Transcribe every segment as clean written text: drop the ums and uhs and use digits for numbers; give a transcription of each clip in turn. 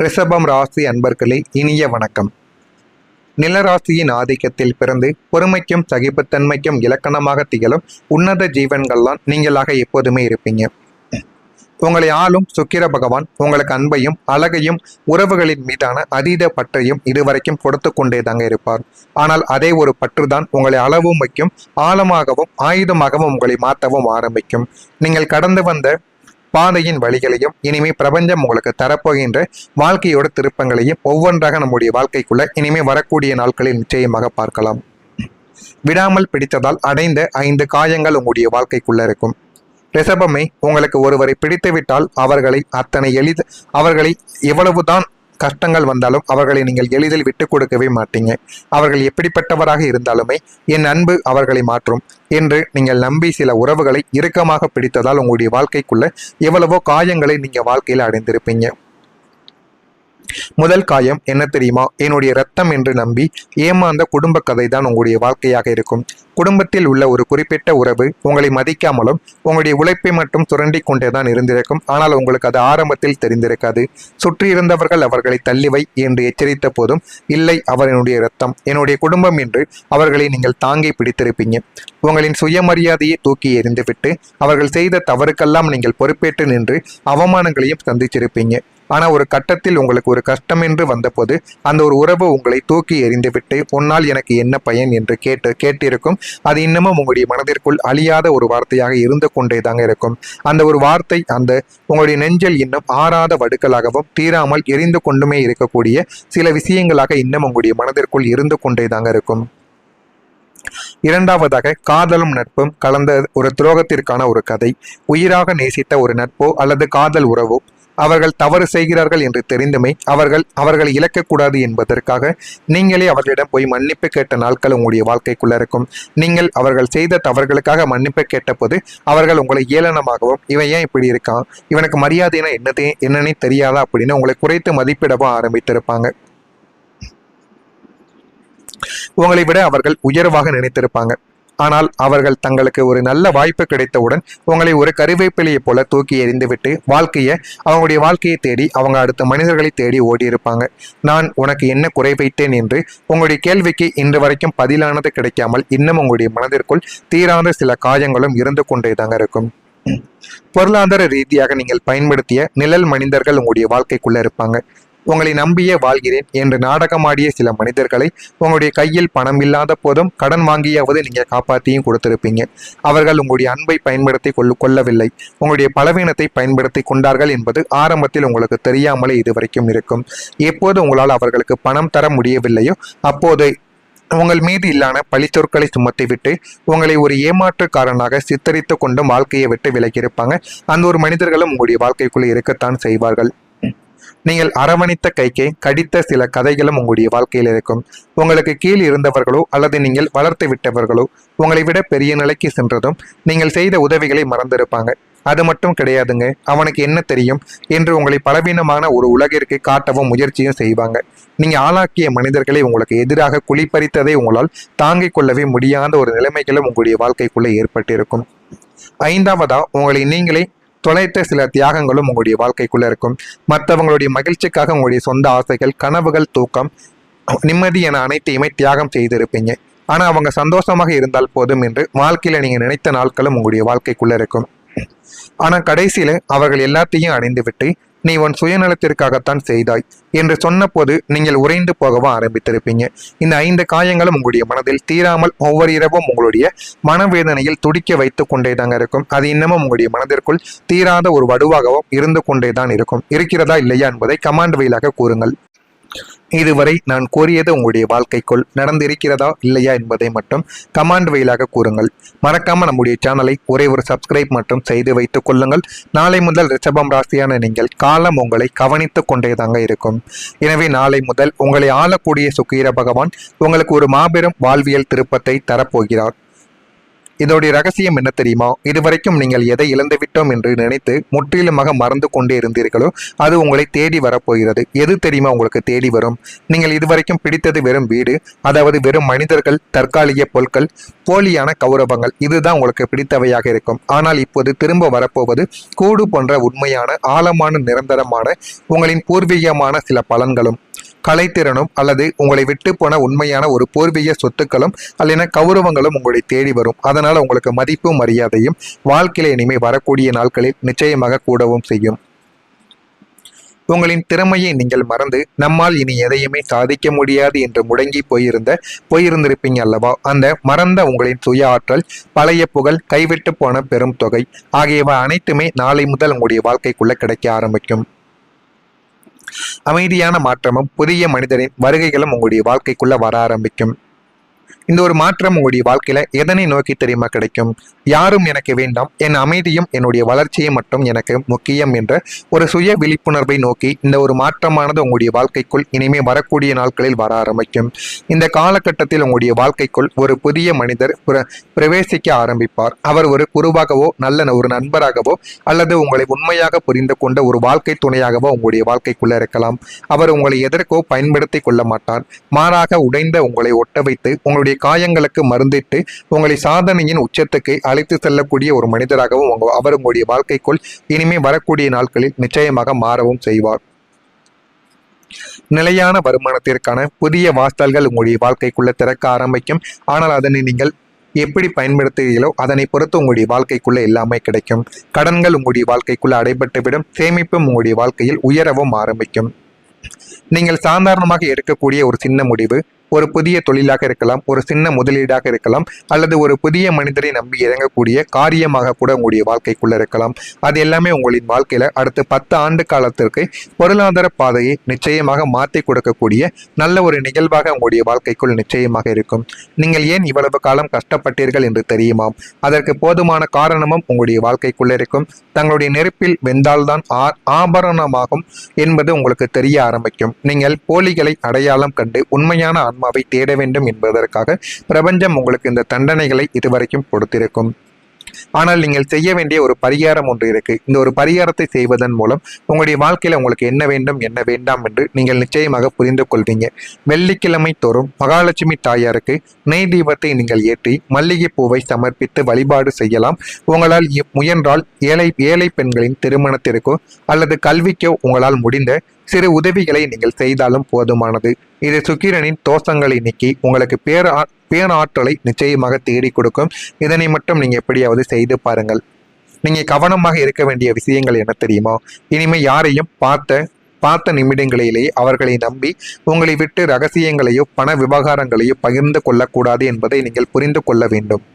ரிஷபம் ராசி அன்பர்களே, இனிய வணக்கம். நிலராசியின் ஆதிக்கத்தில் பிறந்து பொறுமைக்கும் சகிப்புத்தன்மைக்கும் இலக்கணமாக திகழும் உன்னத ஜீவன்கள்லாம் நீங்களாக எப்போதுமே இருப்பீங்க. உங்களை ஆளும் சுக்கிர பகவான் உங்களுக்கு அன்பையும் அழகையும் உறவுகளின் மீதான அதீத பற்றையும் இதுவரைக்கும் கொடுத்து கொண்டே தாங்க இருப்பார். ஆனால் அதே ஒரு பற்றுதான் உங்களை அளவும் வைக்கும், ஆழமாகவும் ஆயுதமாகவும் உங்களை மாற்றவும் ஆரம்பிக்கும். நீங்கள் கடந்து வந்த பாதையின் வழிகளையும் இனிமே பிரபஞ்சம் உங்களுக்கு தரப்போகின்ற வாழ்க்கையோட திருப்பங்களையும் ஒவ்வொன்றாக நம்முடைய வாழ்க்கைக்குள்ள இனிமே வரக்கூடிய நாட்களில் நிச்சயமாக பார்க்கலாம். விடாமல் பிடித்ததால் அடைந்த 5 காயங்கள் உங்களுடைய வாழ்க்கைக்குள்ள இருக்கும். ரிஷபமே, உங்களுக்கு ஒருவரை பிடித்துவிட்டால் அவர்களை எவ்வளவுதான் கஷ்டங்கள் வந்தாலும் அவர்களை நீங்கள் எளிதில் விட்டு கொடுக்கவே மாட்டீங்க. அவர்கள் எப்படிப்பட்டவராக இருந்தாலுமே என் அன்பு அவர்களை மாற்றும் என்று நீங்கள் நம்பி சில உறவுகளை இறுக்கமாக பிடித்ததால் உங்களுடைய வாழ்க்கைக்குள்ள எவ்வளவோ காயங்களை நீங்க வாழ்க்கையில் அடைந்திருப்பீங்க. முதல் காயம் என்ன தெரியுமா? என்னுடைய ரத்தம் என்று நம்பி ஏமாந்த குடும்ப கதை தான் உங்களுடைய வாழ்க்கையாக இருக்கும். குடும்பத்தில் உள்ள ஒரு குறிப்பிட்ட உறவு உங்களை மதிக்காமலும் உங்களுடைய உழைப்பை மட்டும் சுரண்டி கொண்டே தான் இருந்திருக்கும். ஆனால் உங்களுக்கு அது ஆரம்பத்தில் தெரிந்திருக்காது. சுற்றி இருந்தவர்கள் அவர்களை தள்ளிவை என்று எச்சரித்த போதும் இல்லை, அவர் என்னுடைய ரத்தம், என்னுடைய குடும்பம் என்று அவர்களை நீங்கள் தாங்கி பிடித்திருப்பீங்க. உங்களின் சுயமரியாதையை தூக்கி எறிந்துவிட்டு அவர்கள் செய்த தவறுக்கெல்லாம் நீங்கள் பொறுப்பேற்று நின்று அவமானங்களையும் சந்திச்சிருப்பீங்க. ஆனால் ஒரு கட்டத்தில் உங்களுக்கு ஒரு கஷ்டம் என்று வந்தபோது அந்த ஒரு உறவு உங்களை தூக்கி எறிந்துவிட்டு உன்னால் எனக்கு என்ன பயன் என்று கேட்டிருக்கும். அது இன்னமும் உங்களுடைய மனதிற்குள் அழியாத ஒரு வார்த்தையாக இருந்து கொண்டே தாங்க இருக்கும். அந்த ஒரு வார்த்தை உங்களுடைய நெஞ்சில் இன்னும் ஆறாத வடுக்களாகவும் தீராமல் எரிந்து கொண்டுமே இருக்கக்கூடிய சில விஷயங்களாக இன்னும் உங்களுடைய மனதிற்குள் இருந்து கொண்டே தாங்க இருக்கும். இரண்டாவதாக, காதலும் நட்பும் கலந்த ஒரு துரோகத்திற்கான ஒரு கதை. உயிராக நேசித்த ஒரு நட்போ அல்லது காதல் உறவோ அவர்கள் தவறு செய்கிறார்கள் என்று தெரிந்துமே அவர்களை இழக்கக்கூடாது என்பதற்காக நீங்களே அவர்களிடம் போய் மன்னிப்பு கேட்ட நாட்கள் உங்களுடைய வாழ்க்கைக்குள்ள இருக்கும். நீங்கள் அவர்கள் செய்த தவறுகளுக்காக மன்னிப்பு கேட்டபோது அவர்கள் உங்களை ஏளனமாகவும் இவன் ஏன் இப்படி இருக்கான், இவனுக்கு மரியாதைனா என்னன்னே தெரியாதா அப்படின்னு உங்களை குறைத்து மதிப்பிடவும் ஆரம்பித்திருப்பாங்க. உங்களை விட அவர்கள் உயர்வாக நினைத்திருப்பாங்க. ஆனால் அவர்கள் தங்களுக்கு ஒரு நல்ல வாய்ப்பு கிடைத்தவுடன் உங்களை ஒரு கருவேப்பிலையை போல தூக்கி எறிந்துவிட்டு அவங்களுடைய வாழ்க்கையை தேடி அவங்க அடுத்த மனிதர்களை தேடி ஓடி இருப்பாங்க. நான் உனக்கு என்ன குறை வைத்தேன் என்று உங்களுடைய கேள்விக்கு இன்று வரைக்கும் பதிலானது கிடைக்காமல் இன்னும் உங்களுடைய மனதிற்குள் தீராத சில காயங்களும் இருந்து கொண்டே தாங்க இருக்கும். பொருளாதார ரீதியாக நீங்கள் பயன்படுத்திய நிழல் மனிதர்கள் உங்களுடைய வாழ்க்கைக்குள்ள இருப்பாங்க. உங்களை நம்பியே வாழ்கிறேன் என்று நாடகமாடிய சில மனிதர்களை உங்களுடைய கையில் பணம் இல்லாத போதும் கடன் வாங்கியாவது நீங்க காப்பாற்றியும் கொடுத்திருப்பீங்க. அவர்கள் உங்களுடைய அன்பை பயன்படுத்தி கொள்ளவில்லை, உங்களுடைய பலவீனத்தை பயன்படுத்தி கொண்டார்கள் என்பது ஆரம்பத்தில் உங்களுக்கு தெரியாமலே இதுவரைக்கும் இருக்கும். எப்போது உங்களால் அவர்களுக்கு பணம் தர முடியவில்லையோ அப்போது உங்கள் மீது இல்லான பழிச்சொற்களை சுமத்தி விட்டு உங்களை ஒரு ஏமாற்றுக்காரனாக சித்தரித்து கொண்டும் வாழ்க்கையை விட்டு விலகியிருப்பாங்க. அந்த ஒரு மனிதர்களும் உங்களுடைய வாழ்க்கைக்குள்ளே இருக்கத்தான் செய்வார்கள். நீங்கள் அரவணைத்த கைக்கே கடித்த சில கதைகளும் உங்களுடைய வாழ்க்கையில் இருக்கும். உங்களுக்கு கீழ் இருந்தவர்களோ அல்லது நீங்கள் வளர்த்து விட்டவர்களோ உங்களை விட பெரிய நிலைக்கு சென்றதும் நீங்கள் செய்த உதவிகளை மறந்திருப்பாங்க. அது மட்டும் கிடையாதுங்க, அவனுக்கு என்ன தெரியும் என்று உங்களை பலவீனமான ஒரு உலகிற்கு காட்டவும் முயற்சியும் செய்வாங்க. நீங்க ஆளாக்கிய மனிதர்களை உங்களுக்கு எதிராக குளிப்பறித்ததை உங்களால் தாங்கிக் கொள்ளவே முடியாத ஒரு நிலைமைகளும் உங்களுடைய வாழ்க்கைக்குள்ளே ஏற்பட்டிருக்கும். ஐந்தாவதா, உங்களை நீங்களே தொலைத்த சில தியாகங்களும் உங்களுடைய வாழ்க்கைக்குள்ள இருக்கும். மற்றவங்களுடைய மகிழ்ச்சிக்காக உங்களுடைய சொந்த ஆசைகள், கனவுகள், தூக்கம், நிம்மதி என அனைத்தையுமே தியாகம் செய்திருப்பீங்க. ஆனா அவங்க சந்தோஷமாக இருந்தால் போதும் என்று வாழ்க்கையில நீங்க நினைத்த நாட்களும் உங்களுடைய வாழ்க்கைக்குள்ள இருக்கும். ஆனா கடைசியில அவர்கள் எல்லாத்தையும் அடைந்து விட்டு நீ உன் சுயநலத்திற்காகத்தான் செய்தாய் என்று சொன்ன போது நீங்கள் உறைந்து போகவும் ஆரம்பித்திருப்பீங்க. இந்த 5 காயங்களும் உங்களுடைய மனதில் தீராமல் ஒவ்வொரு இரவும் உங்களுடைய மனவேதனையில் துடிக்க வைத்து கொண்டே தாங்க இருக்கும். அது இன்னமும் உங்களுடைய மனதிற்குள் தீராத ஒரு வடுவாகவும் இருந்து கொண்டே தான் இருக்கும். இருக்கிறதா இல்லையா என்பதை கமாண்ட் வழியாக கூறுங்கள். இதுவரை நான் கூறியது உங்களுடைய வாழ்க்கைக்குள் நடந்திருக்கிறதா இல்லையா என்பதை மட்டும் கமாண்ட் வழியாக கூறுங்கள். மறக்காம நம்முடைய சேனலை ஒரே ஒரு சப்ஸ்கிரைப் மட்டும் செய்து வைத்துக் கொள்ளுங்கள். நாளை முதல் ரிஷபம் ராசியான நீங்கள் காலம் உங்களை கவனித்து கொண்டே தாங்க இருக்கும். எனவே நாளை முதல் உங்களை ஆளக்கூடிய சுக்கிர பகவான் உங்களுக்கு ஒரு மாபெரும் வாழ்வியல் திருப்பத்தை தரப்போகிறார். இதோடைய ரகசியம் என்ன தெரியுமா? இதுவரைக்கும் நீங்கள் எதை இழந்துவிட்டோம் என்று நினைத்து முற்றிலுமாக மறந்து கொண்டே இருந்தீர்களோ அது உங்களை தேடி வரப்போகிறது. எது தெரியுமா உங்களுக்கு தேடி வரும்? நீங்கள் இதுவரைக்கும் பிடித்தது வெறும் வீடு, அதாவது வெறும் மனிதர்கள், தற்காலிக பொருட்கள், போலியான கௌரவங்கள், இதுதான் உங்களுக்கு பிடித்தவையாக இருக்கும். ஆனால் இப்போது திரும்ப வரப்போவது கூடு போன்ற உண்மையான, ஆழமான, நிரந்தரமான, உங்களின் பூர்வீகமான சில பலன்களும், கலைத்திறனும், அல்லது உங்களை விட்டு போன உண்மையான ஒரு பூர்வீக சொத்துக்களும் அல்லது கௌரவங்களும் உங்களை தேடி வரும். அதனால உங்களுக்கு மதிப்பும் மரியாதையும் வாழ்க்கையில இனிமே வரக்கூடிய நாட்களில் நிச்சயமாக கூடவும் செய்யும். உங்களின் திறமையை நீங்கள் மறந்து நம்மால் இனி எதையுமே சாதிக்க முடியாது என்று முடங்கி போயிருந்திருப்பீங்க அல்லவா? அந்த மறந்த உங்களின் சுய ஆற்றல், பழைய புகழ், கைவிட்டு போன பெரும் தொகை ஆகியவை அனைத்துமே நாளை முதல் உங்களுடைய வாழ்க்கைக்குள்ள கிடைக்க ஆரம்பிக்கும். அமைதியான மாற்றமும் புதிய மனிதரின் வருகைகளும் உங்களுடைய வாழ்க்கைக்குள்ள வர ஆரம்பிக்கும். இந்த ஒரு மாற்றம் உங்களுடைய வாழ்க்கையில எதனை நோக்கி தெரியுமா கிடைக்கும்? யாரும் எனக்கு வேண்டாம், என் அமைதியும் என்னுடைய வளர்ச்சியை மட்டும் எனக்கு முக்கியம் என்ற ஒரு சுய விழிப்புணர்வை நோக்கி இந்த ஒரு மாற்றமானது உங்களுடைய வாழ்க்கைக்குள் இனிமே வரக்கூடிய நாட்களில் வர ஆரம்பிக்கும். இந்த காலகட்டத்தில் உங்களுடைய வாழ்க்கைக்குள் ஒரு புதிய மனிதர் பிரவேசிக்க ஆரம்பிப்பார். அவர் ஒரு குருவாகவோ, நல்ல ஒரு நண்பராகவோ, அல்லது உங்களை உண்மையாக புரிந்து கொண்ட ஒரு வாழ்க்கை துணையாகவோ உங்களுடைய வாழ்க்கைக்குள்ள இருக்கலாம். அவர் உங்களை எதற்கோ பயன்படுத்தி கொள்ள மாட்டார். மாறாக உடைந்த உங்களை ஒட்ட வைத்து உங்களுடைய காயங்களுக்கு மருந்திட்டு உங்களை சாதனையின் உச்சத்துக்கு அழைத்து செல்லக்கூடிய ஒரு மனிதராகவும் அவர் உங்களுடைய வாழ்க்கைக்குள் இனிமே வரக்கூடிய நாட்களில் நிச்சயமாக மாறவும் செய்வார். நிலையான வருமானத்திற்கான புதிய வாசல்கள் உங்களுடைய வாழ்க்கைக்குள்ள திறக்க ஆரம்பிக்கும். ஆனால் அதனை நீங்கள் எப்படி பயன்படுத்துகிறீர்களோ அதனை பொறுத்து உங்களுடைய வாழ்க்கைக்குள்ள எல்லாமே கிடைக்கும். கடன்கள் உங்களுடைய வாழ்க்கைக்குள்ள அடைபட்டுவிடும். சேமிப்பும் உங்களுடைய வாழ்க்கையில் உயரவும் ஆரம்பிக்கும். நீங்கள் சாதாரணமாக எடுக்கக்கூடிய ஒரு சின்ன முடிவு ஒரு புதிய தொழிலாக இருக்கலாம், ஒரு சின்ன முதலீடாக இருக்கலாம், அல்லது ஒரு புதிய மனிதரை நம்பி இறங்கக்கூடிய காரியமாக கூட உங்களுடைய வாழ்க்கைக்குள்ள இருக்கலாம். அது எல்லாமே உங்களின் வாழ்க்கையில அடுத்த 10 ஆண்டு காலத்திற்கு பொருளாதார பாதையை நிச்சயமாக மாற்றி கொடுக்கக்கூடிய நல்ல ஒரு நிகழ்வாக உங்களுடைய வாழ்க்கைக்குள் நிச்சயமாக இருக்கும். நீங்கள் ஏன் இவ்வளவு காலம் கஷ்டப்பட்டீர்கள் என்று தெரியுமா? அதற்கு போதுமான காரணமும் உங்களுடைய வாழ்க்கைக்குள்ள இருக்கும். தங்களுடைய நெருப்பில் வெந்தால்தான் ஆபரணமாகும் என்பது உங்களுக்கு தெரிய ஆரம்பிக்கும். நீங்கள் போலிகளை அடையாளம் கண்டு உண்மையான ஆன்மாவை தேட வேண்டும் என்பதற்காக பிரபஞ்சம் உங்களுக்கு இந்த தண்டனைகளை இதுவரைக்கும் கொடுத்திருக்கும். ஆனால் நீங்கள் செய்ய வேண்டிய ஒரு பரிகாரம் ஒன்று இருக்கு. இந்த ஒரு பரிகாரத்தை செய்வதன் மூலம் உங்களுடைய வாழ்க்கையில உங்களுக்கு என்ன வேண்டும் என்ன வேண்டாம் என்று நீங்கள் நிச்சயமாக புரிந்து கொள்வீங்க. வெள்ளிக்கிழமை தோறும் மகாலட்சுமி தாயாருக்கு நெய் தீபத்தை நீங்கள் ஏற்றி மல்லிகை பூவை சமர்ப்பித்து வழிபாடு செய்யலாம். உங்களால் முயன்றால் ஏழை பெண்களின் திருமணத்திற்கோ அல்லது கல்விக்கோ உங்களால் முடிந்த சிறு உதவிகளை நீங்கள் செய்தாலும் போதுமானது. இது சுக்கிரனின் தோஷங்களை நீக்கி உங்களுக்கு பேராற்றலை நிச்சயமாக தேடி கொடுக்கும். இதனை மட்டும் நீங்க எப்படியாவது செய்து பாருங்கள். நீங்க கவனமாக இருக்க வேண்டிய விஷயங்கள் என்ன தெரியுமா? இனிமே யாரையும் பார்த்த நிமிடங்களிலேயே அவர்களை நம்பி உங்களை விட்டு ரகசியங்களையோ பண விவகாரங்களையோ பகிர்ந்து கொள்ளக்கூடாது என்பதை நீங்கள் புரிந்து கொள்ள வேண்டும்.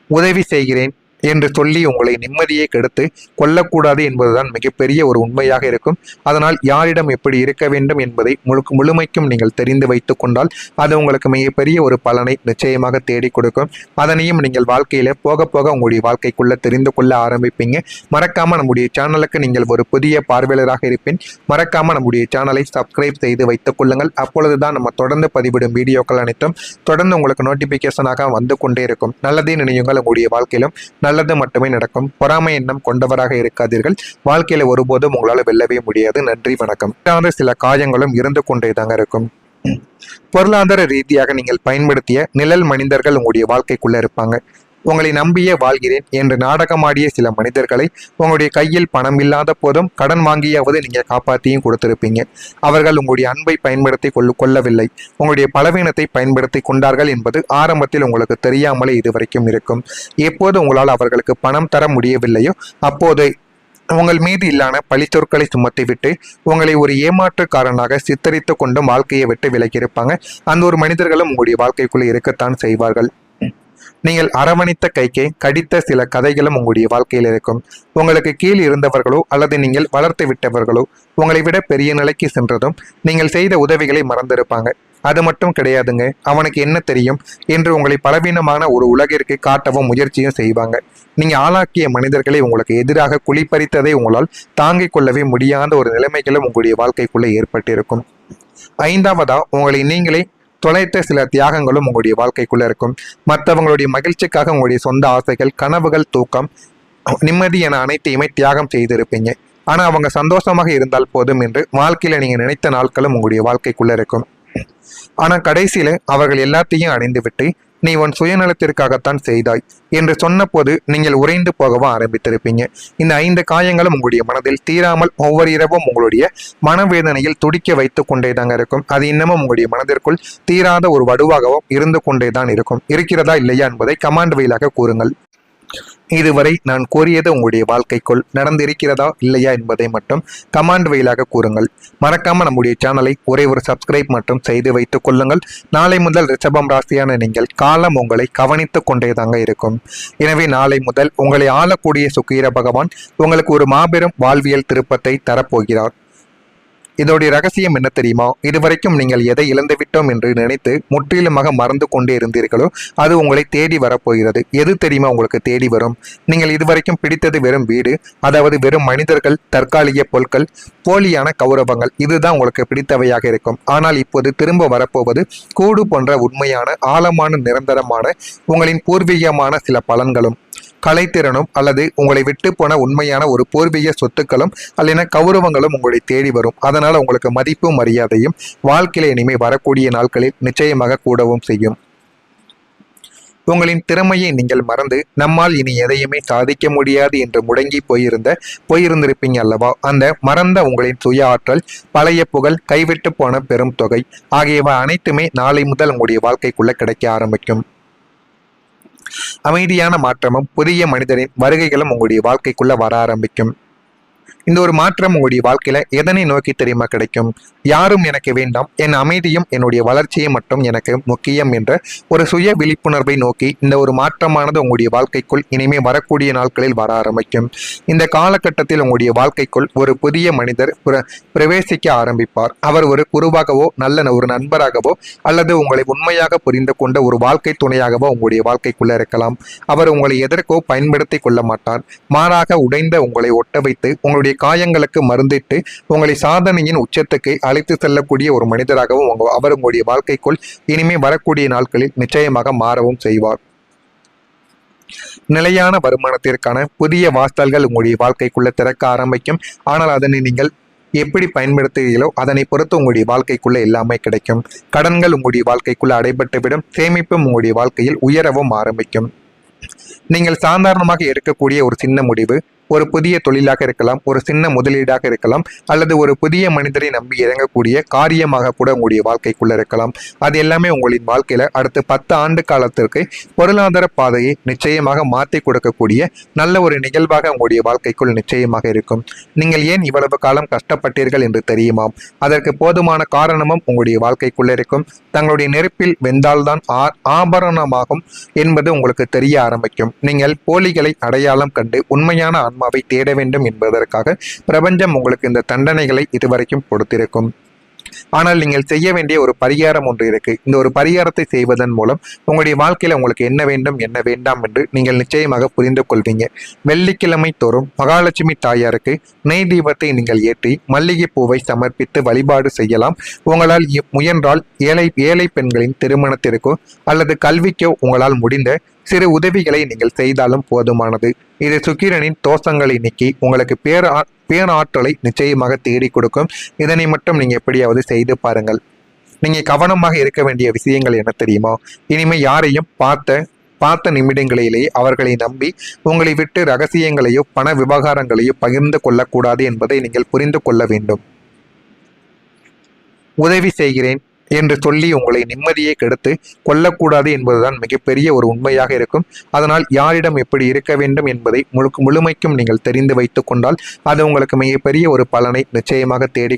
உதவி செய்கிறேன் என்று சொல்லி உங்களை நிம்மதியை கெடுத்து கொள்ளக்கூடாது என்பதுதான் மிகப்பெரிய ஒரு உண்மையாக இருக்கும். அதனால் யாரிடம் எப்படி இருக்க வேண்டும் என்பதை முழுமைக்கும் நீங்கள் தெரிந்து வைத்துக் கொண்டால் அது உங்களுக்கு மிகப்பெரிய ஒரு பலனை நிச்சயமாக தேடி கொடுக்கும். அதனையும் நீங்கள் வாழ்க்கையில போக போக உங்களுடைய வாழ்க்கைக்குள்ள தெரிந்து கொள்ள ஆரம்பிப்பீங்க. மறக்காம நம்முடைய சேனலுக்கு நீங்கள் ஒரு புதிய பார்வையாளராக இருப்பேன். மறக்காம நம்முடைய சேனலை சப்ஸ்கிரைப் செய்து வைத்துக் கொள்ளுங்கள். அப்பொழுதுதான் நம்ம தொடர்ந்து பதிவிடும் வீடியோக்கள் அனைத்தும் தொடர்ந்து உங்களுக்கு நோட்டிபிகேஷனாக வந்து கொண்டே இருக்கும். நல்லதே நினையுங்கள். உங்களுடைய வாழ்க்கையிலும் நல்லது மட்டுமே நடக்கும். பொறாமை எண்ணம் கொண்டவராக இருக்காதீர்கள். வாழ்க்கையில ஒருபோதும் உங்களால் வெல்லவே முடியாது. நன்றி, வணக்கம். சில காயங்களும் இருந்து கொண்டே தாங்க இருக்கும். பொருளாதார ரீதியாக நீங்கள் பயன்படுத்திய நிழல் மனிதர்கள் உங்களுடைய வாழ்க்கைக்குள்ள இருப்பாங்க. உங்களை நம்பியே வாழ்கிறேன் என்று நாடகமாடிய சில மனிதர்களை உங்களுடைய கையில் பணம் இல்லாத போதும் கடன் வாங்கியாவது நீங்க காப்பாற்றியும் கொடுத்திருப்பீங்க. அவர்கள் உங்களுடைய அன்பை பயன்படுத்தி கொள்ளவில்லை, உங்களுடைய பலவீனத்தை பயன்படுத்தி கொண்டார்கள் என்பது ஆரம்பத்தில் உங்களுக்கு தெரியாமலே இதுவரைக்கும் இருக்கும். எப்போது உங்களால் அவர்களுக்கு பணம் தர முடியவில்லையோ அப்போது உங்கள் மீது இல்லான பழிச்சொற்களை சுமத்தி விட்டு உங்களை ஒரு ஏமாற்றுக்காரனாக சித்தரித்து கொண்டும் வாழ்க்கையை விட்டு விலகியிருப்பாங்க. அந்த ஒரு மனிதர்களும் உங்களுடைய வாழ்க்கைக்குள்ளே இருக்கத்தான் செய்வார்கள். நீங்கள் அரவணைத்த கைக்கே கடித்த சில கதைகளும் உங்களுடைய வாழ்க்கையில் இருக்கும். உங்களுக்கு கீழ் இருந்தவர்களோ அல்லது நீங்கள் வளர்த்து விட்டவர்களோ உங்களை விட பெரிய நிலைக்கு சென்றதும் நீங்கள் செய்த உதவிகளை மறந்திருப்பாங்க. அது மட்டும் கிடையாதுங்க, அவனுக்கு என்ன தெரியும் என்று உங்களை பலவீனமான ஒரு உலகிற்கு காட்டவும் முயற்சியும் செய்வாங்க. நீங்க ஆளாக்கிய மனிதர்களை உங்களுக்கு எதிராக குளிப்பறித்ததை உங்களால் தாங்கிக் கொள்ளவே முடியாத ஒரு நிலைமைகளும் உங்களுடைய வாழ்க்கைக்குள்ளே ஏற்பட்டிருக்கும். 5வதா, உங்களை நீங்களே தொலைத்த சில தியாகங்களும் உங்களுடைய வாழ்க்கைக்குள்ள இருக்கும். மற்றவங்களுடைய மகிழ்ச்சிக்காக உங்களுடைய சொந்த ஆசைகள், கனவுகள், தூக்கம், நிம்மதி என அனைத்தையுமே தியாகம் செய்திருப்பீங்க. ஆனா அவங்க சந்தோஷமாக இருந்தால் போதும் என்று வாழ்க்கையில நீங்க நினைத்த நாட்களும் உங்களுடைய வாழ்க்கைக்குள்ள இருக்கும். ஆனா கடைசியில அவர்கள் எல்லாத்தையும் அடைந்து விட்டு நீ உன் சுயநலத்திற்காகத்தான் செய்தாய் என்று சொன்ன போது நீங்கள் உறைந்து போகவும் ஆரம்பித்திருப்பீங்க. இந்த 5 காயங்களும் உங்களுடைய மனதில் தீராமல் ஒவ்வொரு இரவும் உங்களுடைய மனவேதனையில் துடிக்க வைத்து கொண்டேதாங்க இருக்கும். அது இன்னமும் உங்களுடைய மனதிற்குள் தீராத ஒரு வடுவாகவும் இருந்து கொண்டேதான் இருக்கும். இருக்கிறதா இல்லையா என்பதை கமாண்ட் வழியாக கூறுங்கள். இதுவரை நான் கூறியது உங்களுடைய வாழ்க்கைக்குள் நடந்திருக்கிறதா இல்லையா என்பதை மட்டும் கமாண்ட் வழியாக கூறுங்கள். மறக்காம நம்முடைய சேனலை ஒரே ஒரு சப்ஸ்கிரைப் மட்டும் செய்து வைத்துக் கொள்ளுங்கள். நாளை முதல் ரிஷபம் ராசியான நீங்கள் காலம் உங்களை கவனித்துக் கொண்டேதாங்க இருக்கும். எனவே நாளை முதல் உங்களை ஆளக்கூடிய சுக்கிர பகவான் உங்களுக்கு ஒரு மாபெரும் வாழ்வியல் திருப்பத்தை தரப்போகிறார். இதோடைய ரகசியம் என்ன தெரியுமா? இதுவரைக்கும் நீங்கள் எதை இழந்துவிட்டோம் என்று நினைத்து முற்றிலுமாக மறந்து கொண்டே இருந்தீர்களோ அது உங்களை தேடி வரப்போகிறது. எது தெரியுமா உங்களுக்கு தேடி வரும்? நீங்கள் இதுவரைக்கும் பிடித்தது வெறும் வீடு, அதாவது வெறும் மனிதர்கள், தற்காலிக பொருட்கள், போலியான கௌரவங்கள், இதுதான் உங்களுக்கு பிடித்தவையாக இருக்கும். ஆனால் இப்போது திரும்ப வரப்போவது கூடு போன்ற உண்மையான, ஆழமான, நிரந்தரமான, உங்களின் பூர்வீகமான சில பலன்களும், கலைத்திறனும், அல்லது உங்களை விட்டு போன உண்மையான ஒரு பூர்வீக சொத்துக்களும் அல்லது கௌரவங்களும் உங்களை தேடி வரும். அதனால உங்களுக்கு மதிப்பும் மரியாதையும் வாழ்க்கையில இனிமே வரக்கூடிய நாட்களில் நிச்சயமாக கூடவும் செய்யும். உங்களின் திறமையை நீங்கள் மறந்து நம்மால் இனி எதையுமே சாதிக்க முடியாது என்று முடங்கி போயிருந்திருப்பீங்க அல்லவா? அந்த மறந்த உங்களின் சுய ஆற்றல், பழைய புகழ், கைவிட்டு போன பெரும் தொகை ஆகியவை அனைத்துமே நாளை முதல் உங்களுடைய வாழ்க்கைக்குள்ள கிடைக்க ஆரம்பிக்கும். அமைதியான மாற்றமும் புதிய மனிதரின் வருகைகளும் உங்களுடைய வாழ்க்கைக்குள்ள வர ஆரம்பிக்கும். இந்த ஒரு மாற்றம் உங்களுடைய வாழ்க்கையில எதனை நோக்கி தெரியுமா கிடைக்கும்? யாரும் எனக்கு வேண்டாம், என் அமைதியும் என்னுடைய வளர்ச்சியும் மட்டும் எனக்கு முக்கியம் என்ற ஒரு சுய விழிப்புணர்வை நோக்கி இந்த ஒரு மாற்றமானது உங்களுடைய வாழ்க்கைக்குள் இனிமே வரக்கூடிய நாட்களில் வர ஆரம்பிக்கும். இந்த காலகட்டத்தில் உங்களுடைய வாழ்க்கைக்குள் ஒரு புதிய மனிதர் பிரவேசிக்க ஆரம்பிப்பார். அவர் ஒரு குருவாகவோ, நல்ல ஒரு நண்பராகவோ, அல்லது உங்களை உண்மையாக புரிந்து கொண்ட ஒரு வாழ்க்கை துணையாகவோ உங்களுடைய வாழ்க்கைக்குள்ள இருக்கலாம். அவர் உங்களை எதற்கோ பயன்படுத்தி கொள்ள மாட்டார். மாறாக உடைந்த உங்களை ஒட்ட வைத்து உங்களுடைய காயங்களுக்கு மருந்திட்டு உங்களை சாதனையின் உச்சத்துக்கு அழைத்து செல்லக்கூடிய ஒரு மனிதராகவும் அவர் உங்களுடைய வாழ்க்கைக்குள் இனிமே வரக்கூடிய நாட்களில் நிச்சயமாக மாறவும் செய்வார். நிலையான வருமானத்திற்கான புதிய வாசல்கள் உங்களுடைய வாழ்க்கைக்குள்ள திறக்க ஆரம்பிக்கும். ஆனால் அதனை நீங்கள் எப்படி பயன்படுத்துகிறீர்களோ அதனை பொறுத்து உங்களுடைய வாழ்க்கைக்குள்ள எல்லாமே கிடைக்கும். கடன்கள் உங்களுடைய வாழ்க்கைக்குள்ள அடைபட்டுவிடும். சேமிப்பும் உங்களுடைய வாழ்க்கையில் உயரவும் ஆரம்பிக்கும். நீங்கள் சாதாரணமாக எடுக்கக்கூடிய ஒரு சின்ன முடிவு ஒரு புதிய தொழிலாக இருக்கலாம், ஒரு சின்ன முதலீடாக இருக்கலாம், அல்லது ஒரு புதிய மனிதரை நம்பி இறங்கக்கூடிய காரியமாக கூட உங்களுடைய வாழ்க்கைக்குள்ள இருக்கலாம். அது எல்லாமே உங்களின் வாழ்க்கையில அடுத்த 10 ஆண்டு காலத்திற்கு பொருளாதார பாதையை நிச்சயமாக மாற்றி கொடுக்கக்கூடிய நல்ல ஒரு நிகழ்வாக உங்களுடைய வாழ்க்கைக்குள் நிச்சயமாக இருக்கும். நீங்கள் ஏன் இவ்வளவு காலம் கஷ்டப்பட்டீர்கள் என்று தெரியுமாம். அதற்கு போதுமான காரணமும் உங்களுடைய வாழ்க்கைக்குள்ள இருக்கும். தங்களுடைய நெருப்பில் வெந்தால்தான் ஆபரணமாகும் என்பது உங்களுக்கு தெரிய ஆரம்பிக்கும். நீங்கள் போலிகளை அடையாளம் கண்டு உண்மையான ஆன்மாவை தேட வேண்டும் என்பதற்காக பிரபஞ்சம் உங்களுக்கு இந்த தண்டனைகளை இதுவரைக்கும் கொடுத்திருக்கும். ஆனால் நீங்கள் செய்ய வேண்டிய ஒரு பரிகாரம் ஒன்று இருக்கு. இந்த ஒரு பரிகாரத்தை செய்வதன் மூலம் உங்களுடைய வாழ்க்கையில உங்களுக்கு என்ன வேண்டும் என்ன வேண்டாம் என்று நீங்கள் நிச்சயமாக புரிந்து கொள்வீங்க. வெள்ளிக்கிழமை தோறும் மகாலட்சுமி தாயாருக்கு நெய் தீபத்தை நீங்கள் ஏற்றி மல்லிகை பூவை சமர்ப்பித்து வழிபாடு செய்யலாம். உங்களால் முயன்றால் ஏழை பெண்களின் திருமணத்திற்கோ அல்லது கல்விக்கோ உங்களால் முடிந்த சிறு உதவிகளை நீங்கள் செய்தாலும் போதுமானது. இது சுக்கிரனின் தோஷங்களை நீக்கி உங்களுக்கு பேராற்றலை நிச்சயமாக தேடி கொடுக்கும். இதனை மட்டும் நீங்க எப்படியாவது செய்து பாருங்கள். நீங்க கவனமாக இருக்க வேண்டிய விஷயங்கள் என்ன தெரியுமா? இனிமே யாரையும் பார்த்த நிமிடங்களிலேயே அவர்களை நம்பி உங்களை விட்டு ரகசியங்களையோ பண விவகாரங்களையோ பகிர்ந்து கொள்ளக்கூடாது என்பதை நீங்கள் புரிந்து கொள்ள வேண்டும். உதவி செய்கிறேன் என்று சொல்லி உங்களை நிம்மதியை கெடுத்து கொள்ளக்கூடாது என்பதுதான் மிகப்பெரிய ஒரு உண்மையாக இருக்கும். அதனால் யாரிடம் எப்படி இருக்க வேண்டும் என்பதை முழுமைக்கும் நீங்கள் தெரிந்து வைத்துக் கொண்டால் அது உங்களுக்கு மிகப்பெரிய ஒரு பலனை நிச்சயமாக தேடி